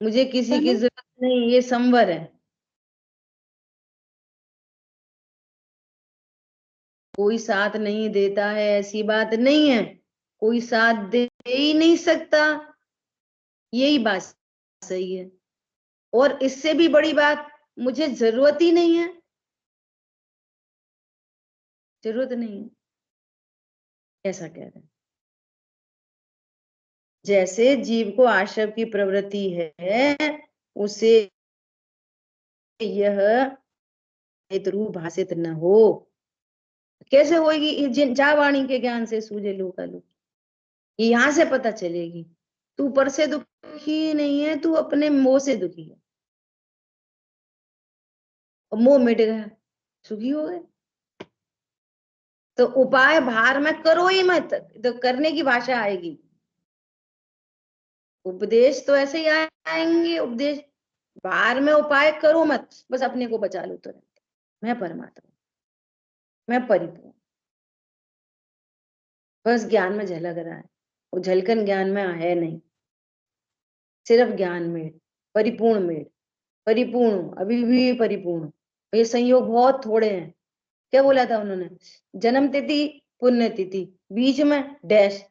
मुझे किसी की जरूरत नहीं, ये संवर है। कोई साथ नहीं देता है ऐसी बात नहीं है, कोई साथ दे ही नहीं सकता, यही बात सही है। और इससे भी बड़ी बात, मुझे जरूरत ही नहीं है, जरूरत नहीं है, ऐसा कह रहे हैं। जैसे जीव को आश्रव की प्रवृत्ति है, उसे यह हेतु भाषित न हो, कैसे होगी? जा वाणी के ज्ञान से सूझे लोका लो, ये यहां से पता चलेगी। तू पर से दुखी नहीं है, तू अपने मोह से दुखी है, और मोह मिट गया, सुखी हो गए। तो उपाय भार में करो ही मत, तो करने की भाषा आएगी। उपदेश तो ऐसे ही आएंगे, उपदेश भार में उपाय करो मत, बस अपने को बचा लो तुरंत। मैं परमात्मा, मैं परिपूर्ण, बस ज्ञान में झलक रहा है, वो झलकन ज्ञान में है नहीं, सिर्फ ज्ञान में परिपूर्ण में परिपूर्ण हूं, अभी भी परिपूर्ण। ये संयोग बहुत थोड़े हैं। क्या बोला था उन्होंने? जन्म तिथि, पुण्य तिथि, बीच में डैश।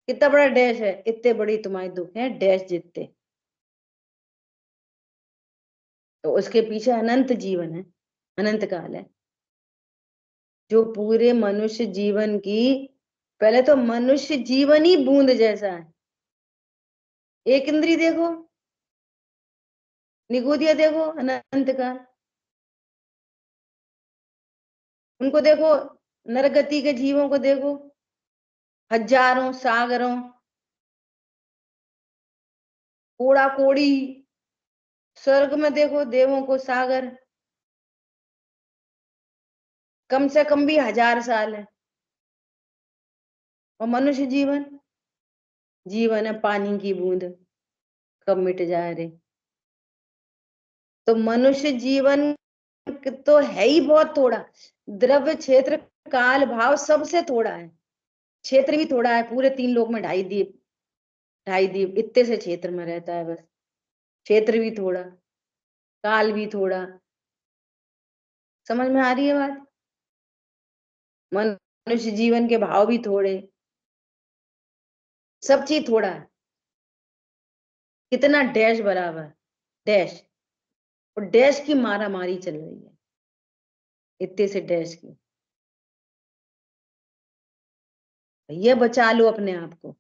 कितना बड़ा डैश है? इतने बड़ी तुम्हारे दुख है, डैश जितते। तो उसके पीछे अनंत जीवन है, अनंत काल है, जो पूरे मनुष्य जीवन की, पहले तो मनुष्य जीवन ही बूंद जैसा है। एक इंद्री देखो, निगोदिया देखो, अनंत काल। उनको देखो, नरगति के जीवों को देखो, हजारों सागरों, कोड़ा कोड़ी। स्वर्ग में देखो देवों को सागर, कम से कम भी 1000 साल है। और मनुष्य जीवन, जीवन है पानी की बूंद, कब मिट जाए रे। तो मनुष्य जीवन तो है ही बहुत थोड़ा, द्रव्य क्षेत्र काल भाव सबसे थोड़ा है, क्षेत्र भी थोड़ा है, पूरे 3 लोक में 2.5 द्वीप इतने से क्षेत्र में रहता है बस, क्षेत्र भी थोड़ा, काल भी थोड़ा। समझ में आ रही है बात? मनुष्य जीवन के भाव भी थोड़े, सब चीज थोड़ा है। कितना डैश बराबर डैश, और डैश की मारा मारी चल रही है, इतने से डैश की। भैया बचा लो अपने आप को,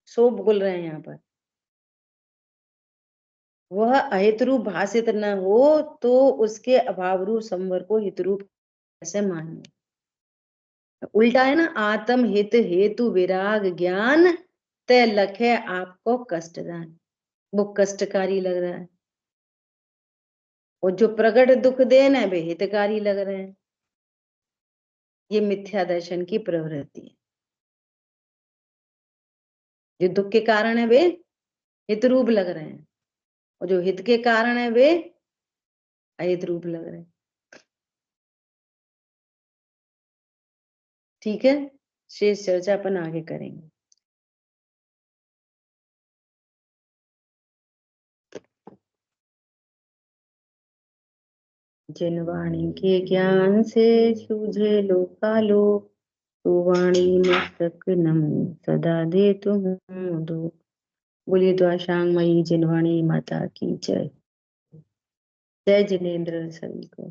सो बोल रहे हैं यहाँ पर। वह अहित रूप भाषित न हो तो उसके अभाव रूप संवर को हित रूप कैसे माने? उल्टा है ना, आत्म हित हेतु विराग ज्ञान तय लखे आपको कष्टदान, वो कष्टकारी लग रहा है, और जो प्रकट दुख देन है वे हितकारी लग रहे हैं। ये मिथ्या दर्शन की प्रवृत्ति है। जो दुख के कारण है वे हित रूप लग रहे हैं, और जो हित के कारण है वे अहित रूप लग रहे हैं। ठीक है, शेष चर्चा अपन आगे करेंगे। जिन वाणी के ज्ञान से सूझे लोकालो, तो वाणी मस्तक नमो सदा दे तुम दो। बोलिए द्वाशांग मई जिनवाणी माता की जय। जय जिनेन्द्र सभी को।